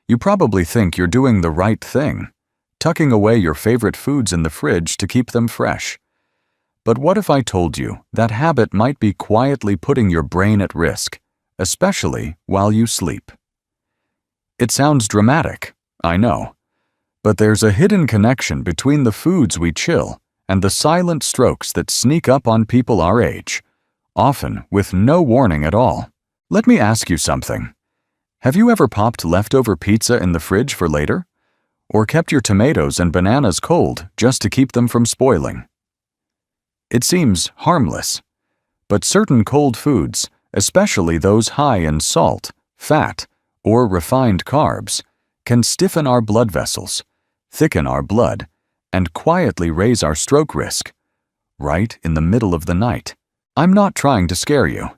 You probably think you're doing the right thing, tucking away your favorite foods in the fridge to keep them fresh. But what if I told you that habit might be quietly putting your brain at risk, especially while you sleep? It sounds dramatic, I know, but there's a hidden connection between the foods we chill and the silent strokes that sneak up on people our age, often with no warning at all. Let me ask you something. Have you ever popped leftover pizza in the fridge for later? Or kept your tomatoes and bananas cold just to keep them from spoiling? It seems harmless, but certain cold foods, especially those high in salt, fat, or refined carbs, can stiffen our blood vessels, thicken our blood, and quietly raise our stroke risk, right in the middle of the night. I'm not trying to scare you.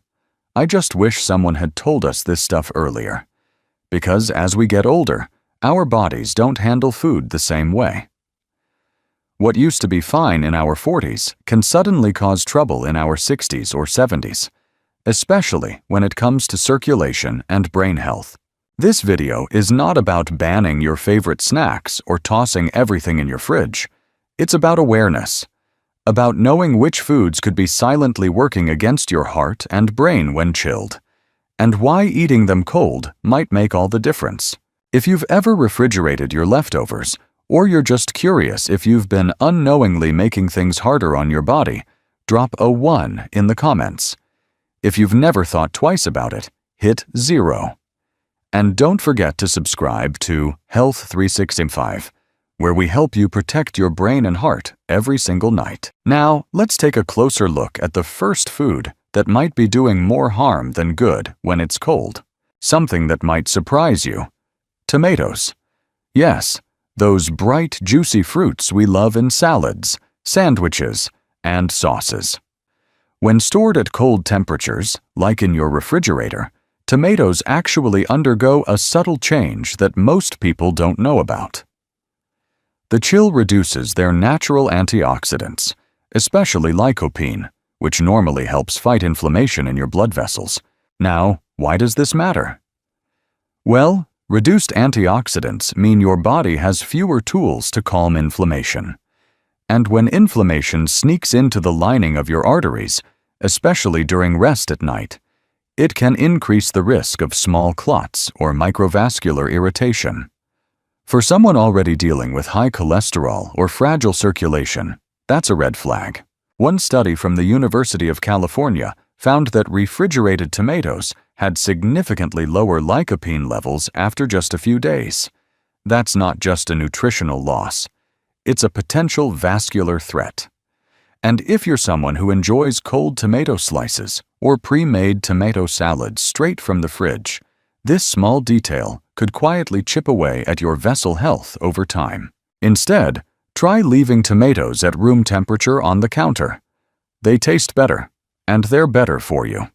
I just wish someone had told us this stuff earlier. Because as we get older, our bodies don't handle food the same way. What used to be fine in our 40s can suddenly cause trouble in our 60s or 70s, especially when it comes to circulation and brain health. This video is not about banning your favorite snacks or tossing everything in your fridge. It's about awareness, about knowing which foods could be silently working against your heart and brain when chilled, and why eating them cold might make all the difference. If you've ever refrigerated your leftovers, or you're just curious if you've been unknowingly making things harder on your body, drop a 1 in the comments. If you've never thought twice about it, hit 0. And don't forget to subscribe to Health 365, where we help you protect your brain and heart every single night. Now, let's take a closer look at the first food that might be doing more harm than good when it's cold. Something that might surprise you. Tomatoes. Yes, those bright, juicy fruits we love in salads, sandwiches, and sauces. When stored at cold temperatures, like in your refrigerator, tomatoes actually undergo a subtle change that most people don't know about. The chill reduces their natural antioxidants, especially lycopene, which normally helps fight inflammation in your blood vessels. Now, why does this matter? Well, reduced antioxidants mean your body has fewer tools to calm inflammation. And when inflammation sneaks into the lining of your arteries, especially during rest at night, it can increase the risk of small clots or microvascular irritation. For someone already dealing with high cholesterol or fragile circulation, that's a red flag. One study from the University of California found that refrigerated tomatoes had significantly lower lycopene levels after just a few days. That's not just a nutritional loss. It's a potential vascular threat. And if you're someone who enjoys cold tomato slices or pre-made tomato salads straight from the fridge, this small detail could quietly chip away at your vessel health over time. Instead, try leaving tomatoes at room temperature on the counter. They taste better, and they're better for you.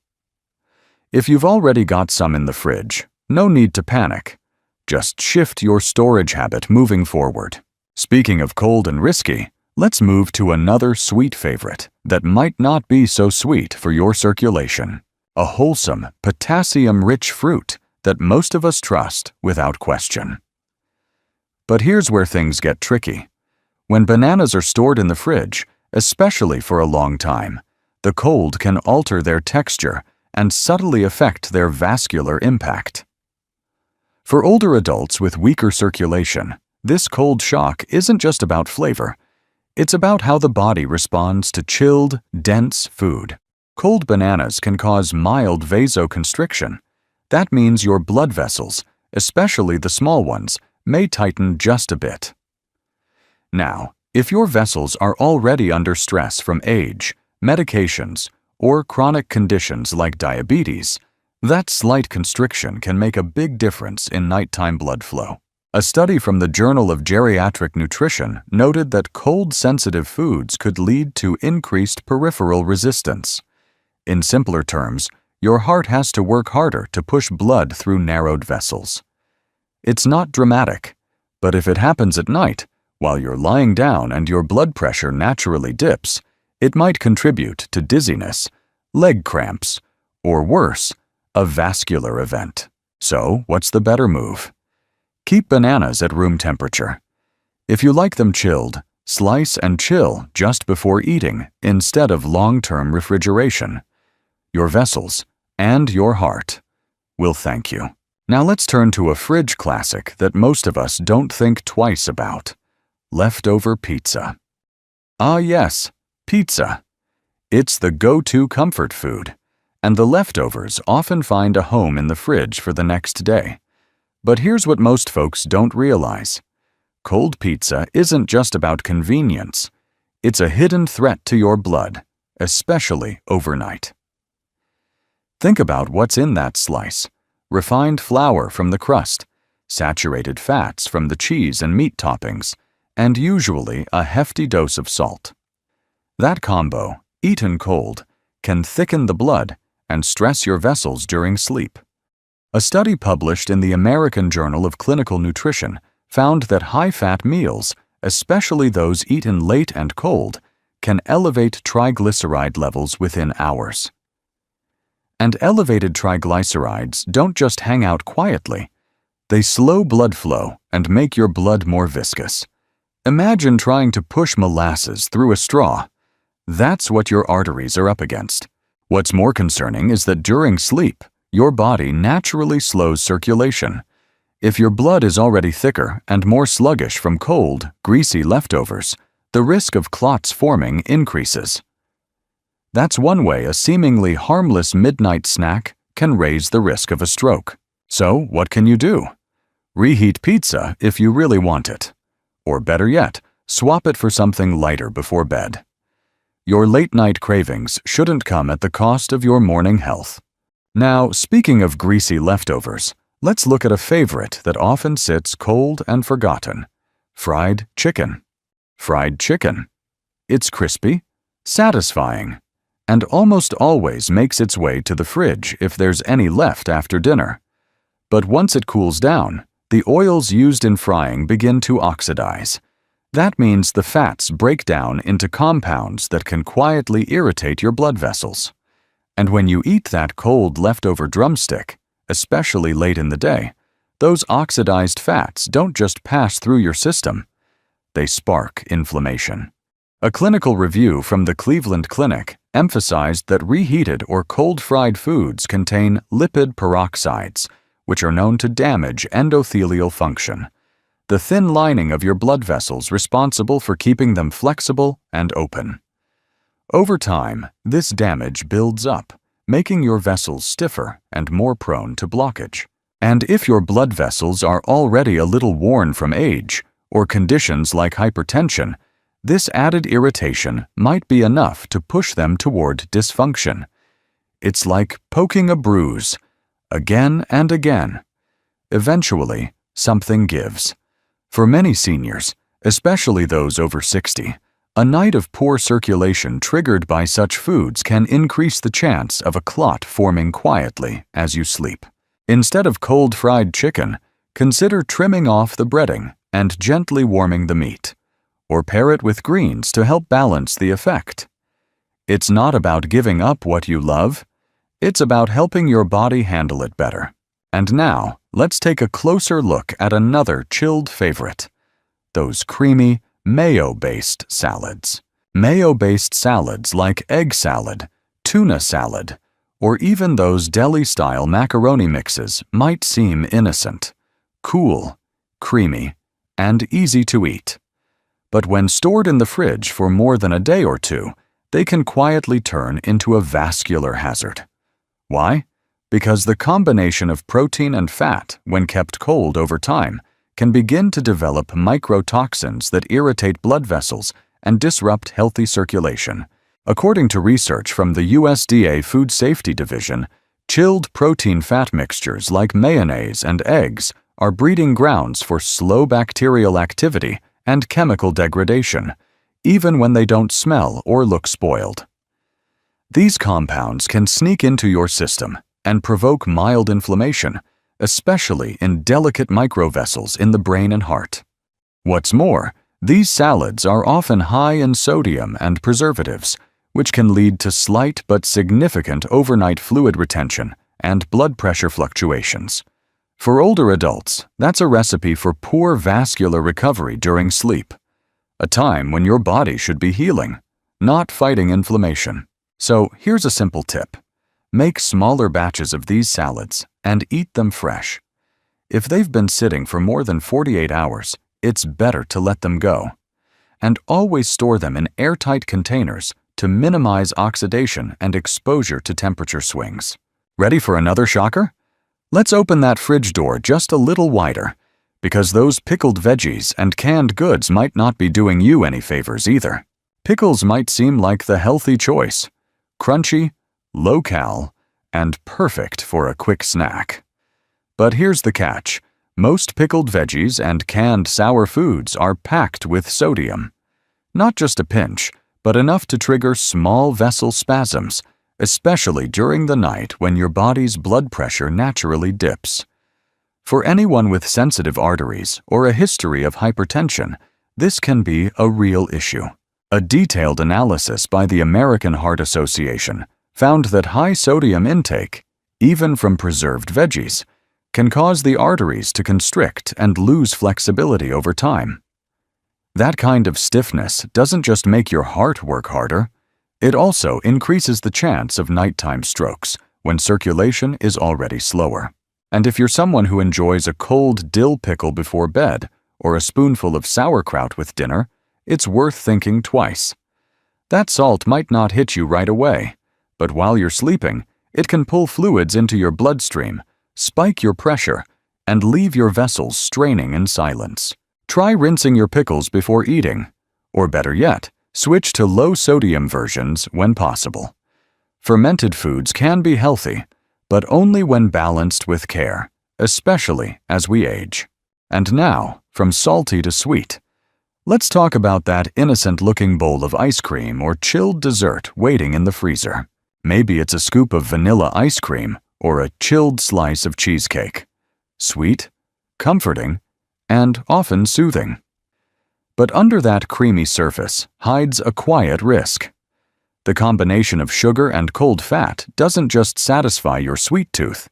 If you've already got some in the fridge, no need to panic. Just shift your storage habit moving forward. Speaking of cold and risky, let's move to another sweet favorite that might not be so sweet for your circulation. A wholesome, potassium-rich fruit that most of us trust without question. But here's where things get tricky. When bananas are stored in the fridge, especially for a long time, the cold can alter their texture and subtly affect their vascular impact. For older adults with weaker circulation, this cold shock isn't just about flavor. It's about how the body responds to chilled, dense food. Cold bananas can cause mild vasoconstriction. That means your blood vessels, especially the small ones, may tighten just a bit. Now, if your vessels are already under stress from age, medications, or chronic conditions like diabetes, that slight constriction can make a big difference in nighttime blood flow. A study from the Journal of Geriatric Nutrition noted that cold-sensitive foods could lead to increased peripheral resistance. In simpler terms, your heart has to work harder to push blood through narrowed vessels. It's not dramatic, but if it happens at night, while you're lying down and your blood pressure naturally dips, it might contribute to dizziness, leg cramps, or worse, a vascular event. So, what's the better move? Keep bananas at room temperature. If you like them chilled, slice and chill just before eating instead of long-term refrigeration. Your vessels and your heart will thank you. Now let's turn to a fridge classic that most of us don't think twice about: leftover pizza. Ah yes, pizza. It's the go-to comfort food, and the leftovers often find a home in the fridge for the next day. But here's what most folks don't realize. Cold pizza isn't just about convenience. It's a hidden threat to your blood, especially overnight. Think about what's in that slice: refined flour from the crust, saturated fats from the cheese and meat toppings, and usually a hefty dose of salt. That combo, eaten cold, can thicken the blood and stress your vessels during sleep. A study published in the American Journal of Clinical Nutrition found that high-fat meals, especially those eaten late and cold, can elevate triglyceride levels within hours. And elevated triglycerides don't just hang out quietly. They slow blood flow and make your blood more viscous. Imagine trying to push molasses through a straw. That's what your arteries are up against. What's more concerning is that during sleep, your body naturally slows circulation. If your blood is already thicker and more sluggish from cold, greasy leftovers, the risk of clots forming increases. That's one way a seemingly harmless midnight snack can raise the risk of a stroke. So, what can you do? Reheat pizza if you really want it. Or better yet, swap it for something lighter before bed. Your late-night cravings shouldn't come at the cost of your morning health. Now, speaking of greasy leftovers, let's look at a favorite that often sits cold and forgotten: fried chicken. Fried chicken. It's crispy, satisfying, and almost always makes its way to the fridge if there's any left after dinner. But once it cools down, the oils used in frying begin to oxidize. That means the fats break down into compounds that can quietly irritate your blood vessels. And when you eat that cold leftover drumstick, especially late in the day, those oxidized fats don't just pass through your system. They spark inflammation. A clinical review from the Cleveland Clinic emphasized that reheated or cold-fried foods contain lipid peroxides, which are known to damage endothelial function, the thin lining of your blood vessels responsible for keeping them flexible and open. Over time, this damage builds up, making your vessels stiffer and more prone to blockage. And if your blood vessels are already a little worn from age or conditions like hypertension, this added irritation might be enough to push them toward dysfunction. It's like poking a bruise, again and again. Eventually, something gives. For many seniors, especially those over 60, a night of poor circulation triggered by such foods can increase the chance of a clot forming quietly as you sleep. Instead of cold fried chicken, consider trimming off the breading and gently warming the meat, or pair it with greens to help balance the effect. It's not about giving up what you love, it's about helping your body handle it better. And now, let's take a closer look at another chilled favorite: those creamy, mayo-based salads. Mayo-based salads like egg salad, tuna salad, or even those deli-style macaroni mixes might seem innocent, cool, creamy, and easy to eat. But when stored in the fridge for more than a day or two, they can quietly turn into a vascular hazard. Why? Because the combination of protein and fat, when kept cold over time, can begin to develop microtoxins that irritate blood vessels and disrupt healthy circulation. According to research from the USDA Food Safety Division, chilled protein-fat mixtures like mayonnaise and eggs are breeding grounds for slow bacterial activity and chemical degradation, even when they don't smell or look spoiled. These compounds can sneak into your system and provoke mild inflammation, especially in delicate microvessels in the brain and heart. What's more, these salads are often high in sodium and preservatives, which can lead to slight but significant overnight fluid retention and blood pressure fluctuations. For older adults, that's a recipe for poor vascular recovery during sleep, a time when your body should be healing, not fighting inflammation. So here's a simple tip. Make smaller batches of these salads and eat them fresh. If they've been sitting for more than 48 hours, it's better to let them go. And always store them in airtight containers to minimize oxidation and exposure to temperature swings. Ready for another shocker? Let's open that fridge door just a little wider, because those pickled veggies and canned goods might not be doing you any favors either. Pickles might seem like the healthy choice, crunchy, low-cal, and perfect for a quick snack. But here's the catch. Most pickled veggies and canned sour foods are packed with sodium. Not just a pinch, but enough to trigger small vessel spasms, especially during the night when your body's blood pressure naturally dips. For anyone with sensitive arteries or a history of hypertension, this can be a real issue. A detailed analysis by the American Heart Association found that high sodium intake, even from preserved veggies, can cause the arteries to constrict and lose flexibility over time. That kind of stiffness doesn't just make your heart work harder, it also increases the chance of nighttime strokes when circulation is already slower. And if you're someone who enjoys a cold dill pickle before bed or a spoonful of sauerkraut with dinner, it's worth thinking twice. That salt might not hit you right away, but while you're sleeping, it can pull fluids into your bloodstream, spike your pressure, and leave your vessels straining in silence. Try rinsing your pickles before eating, or better yet, switch to low-sodium versions when possible. Fermented foods can be healthy, but only when balanced with care, especially as we age. And now, from salty to sweet, let's talk about that innocent-looking bowl of ice cream or chilled dessert waiting in the freezer. Maybe it's a scoop of vanilla ice cream or a chilled slice of cheesecake. Sweet, comforting, and often soothing. But under that creamy surface hides a quiet risk. The combination of sugar and cold fat doesn't just satisfy your sweet tooth.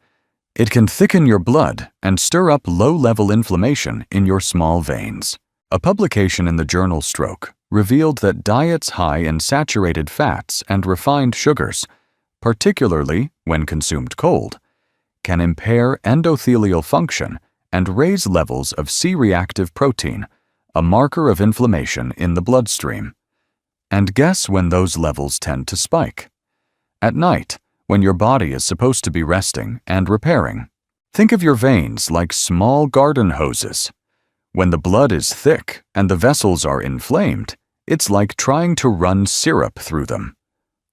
It can thicken your blood and stir up low-level inflammation in your small veins. A publication in the journal Stroke revealed that diets high in saturated fats and refined sugars, particularly when consumed cold, can impair endothelial function and raise levels of C-reactive protein, a marker of inflammation in the bloodstream. And guess when those levels tend to spike? At night, when your body is supposed to be resting and repairing. Think of your veins like small garden hoses. When the blood is thick and the vessels are inflamed, it's like trying to run syrup through them.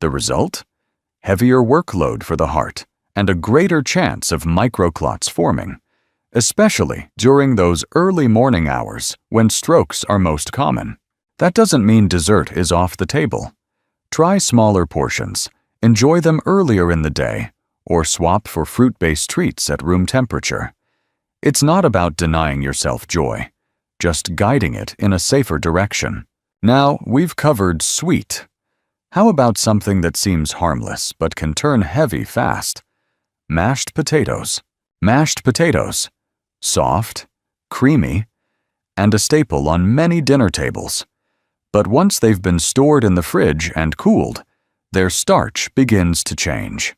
The result? Heavier workload for the heart and a greater chance of microclots forming, especially during those early morning hours when strokes are most common. That doesn't mean dessert is off the table. Try smaller portions, enjoy them earlier in the day, or swap for fruit-based treats at room temperature. It's not about denying yourself joy, just guiding it in a safer direction. Now, we've covered sweet. How about something that seems harmless but can turn heavy fast? Mashed potatoes. Mashed potatoes. Soft, creamy, and a staple on many dinner tables. But once they've been stored in the fridge and cooled, their starch begins to change.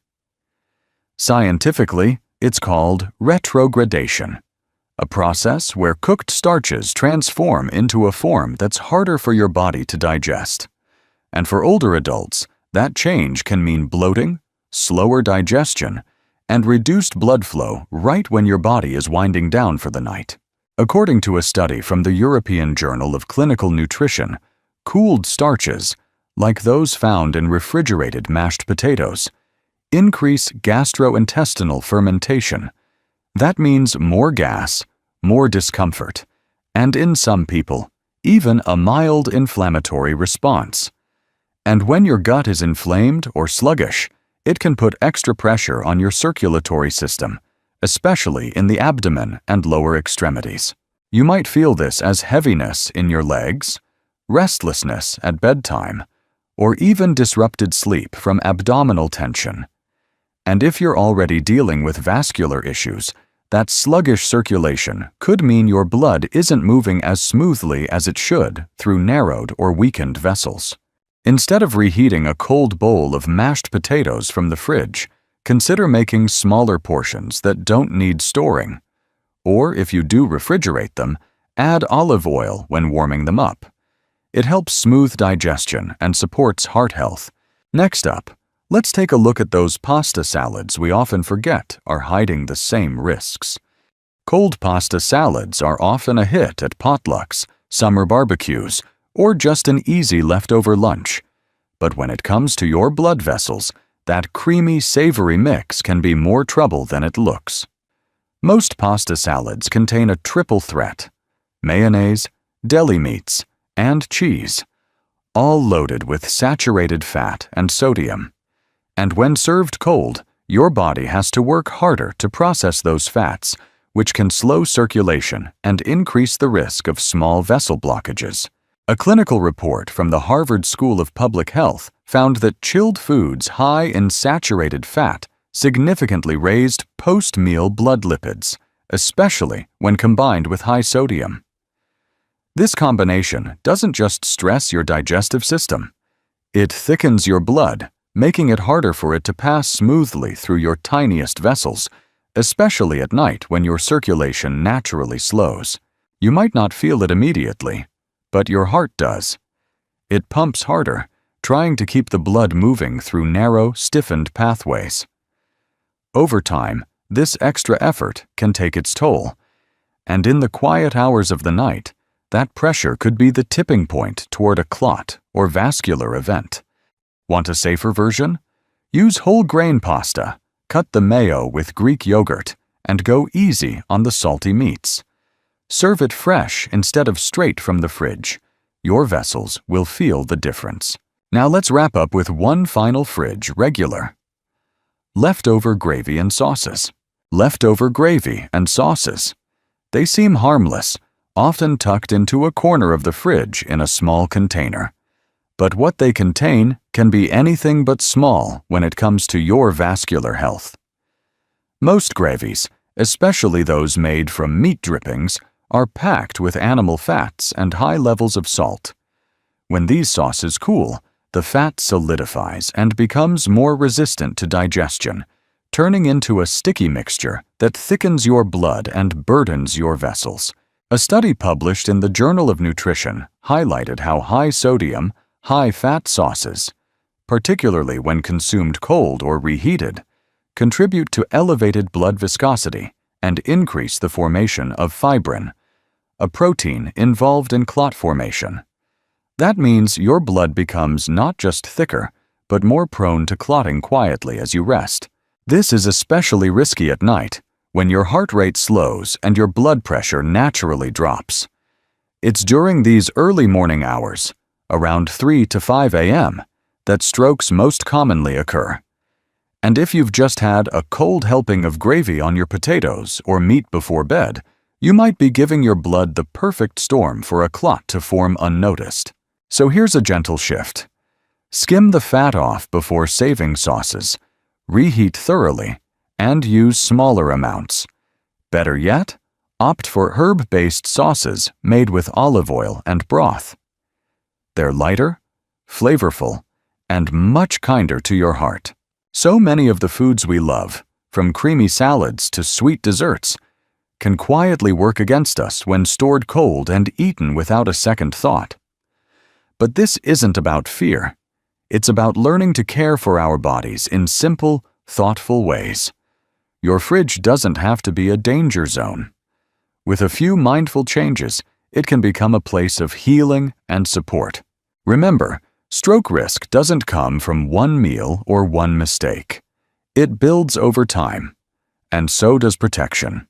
Scientifically, it's called retrogradation, a process where cooked starches transform into a form that's harder for your body to digest. And for older adults, that change can mean bloating, slower digestion, and reduced blood flow right when your body is winding down for the night. According to a study from the European Journal of Clinical Nutrition, cooled starches, like those found in refrigerated mashed potatoes, increase gastrointestinal fermentation. That means more gas, more discomfort, and in some people, even a mild inflammatory response. And when your gut is inflamed or sluggish, it can put extra pressure on your circulatory system, especially in the abdomen and lower extremities. You might feel this as heaviness in your legs, restlessness at bedtime, or even disrupted sleep from abdominal tension. And if you're already dealing with vascular issues, That sluggish circulation could mean your blood isn't moving as smoothly as it should through narrowed or weakened vessels. Instead of reheating a cold bowl of mashed potatoes from the fridge, consider making smaller portions that don't need storing. Or if you do refrigerate them, add olive oil when warming them up. It helps smooth digestion and supports heart health. Next up, let's take a look at those pasta salads we often forget are hiding the same risks. Cold pasta salads are often a hit at potlucks, summer barbecues, or just an easy leftover lunch. But when it comes to your blood vessels, that creamy, savory mix can be more trouble than it looks. Most pasta salads contain a triple threat: mayonnaise, deli meats, and cheese, all loaded with saturated fat and sodium. And when served cold, your body has to work harder to process those fats, which can slow circulation and increase the risk of small vessel blockages. A clinical report from the Harvard School of Public Health found that chilled foods high in saturated fat significantly raised post-meal blood lipids, especially when combined with high sodium. This combination doesn't just stress your digestive system. It thickens your blood, making it harder for it to pass smoothly through your tiniest vessels, especially at night when your circulation naturally slows. You might not feel it immediately, but your heart does. It pumps harder, trying to keep the blood moving through narrow, stiffened pathways. Over time, this extra effort can take its toll, and in the quiet hours of the night, that pressure could be the tipping point toward a clot or vascular event. Want a safer version? Use whole grain pasta, cut the mayo with Greek yogurt, and go easy on the salty meats. Serve it fresh instead of straight from the fridge. Your vessels will feel the difference. Now let's wrap up with one final fridge regular. Leftover gravy and sauces. Leftover gravy and sauces. They seem harmless, often tucked into a corner of the fridge in a small container. But what they contain can be anything but small when it comes to your vascular health. Most gravies, especially those made from meat drippings, are packed with animal fats and high levels of salt. When these sauces cool, the fat solidifies and becomes more resistant to digestion, turning into a sticky mixture that thickens your blood and burdens your vessels. A study published in the Journal of Nutrition highlighted how high sodium, high-fat sauces, particularly when consumed cold or reheated, contribute to elevated blood viscosity and increase the formation of fibrin, a protein involved in clot formation. That means your blood becomes not just thicker, but more prone to clotting quietly as you rest. This is especially risky at night, when your heart rate slows and your blood pressure naturally drops. It's during these early morning hours, around 3 to 5 a.m., that strokes most commonly occur. And if you've just had a cold helping of gravy on your potatoes or meat before bed, you might be giving your blood the perfect storm for a clot to form unnoticed. So here's a gentle shift. Skim the fat off before saving sauces, reheat thoroughly, and use smaller amounts. Better yet, opt for herb-based sauces made with olive oil and broth. They're lighter, flavorful, and much kinder to your heart. So many of the foods we love, from creamy salads to sweet desserts, can quietly work against us when stored cold and eaten without a second thought. But this isn't about fear. It's about learning to care for our bodies in simple, thoughtful ways. Your fridge doesn't have to be a danger zone. With a few mindful changes, it can become a place of healing and support. Remember, stroke risk doesn't come from one meal or one mistake. It builds over time, and so does protection.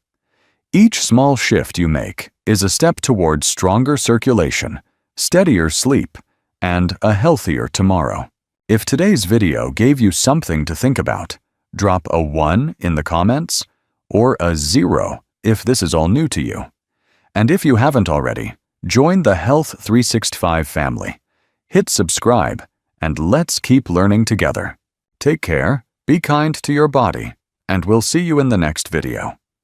Each small shift you make is a step towards stronger circulation, steadier sleep, and a healthier tomorrow. If today's video gave you something to think about, drop a 1 in the comments or a 0 if this is all new to you. And if you haven't already, join the Health 365 family. Hit subscribe, and let's keep learning together. Take care, be kind to your body, and we'll see you in the next video.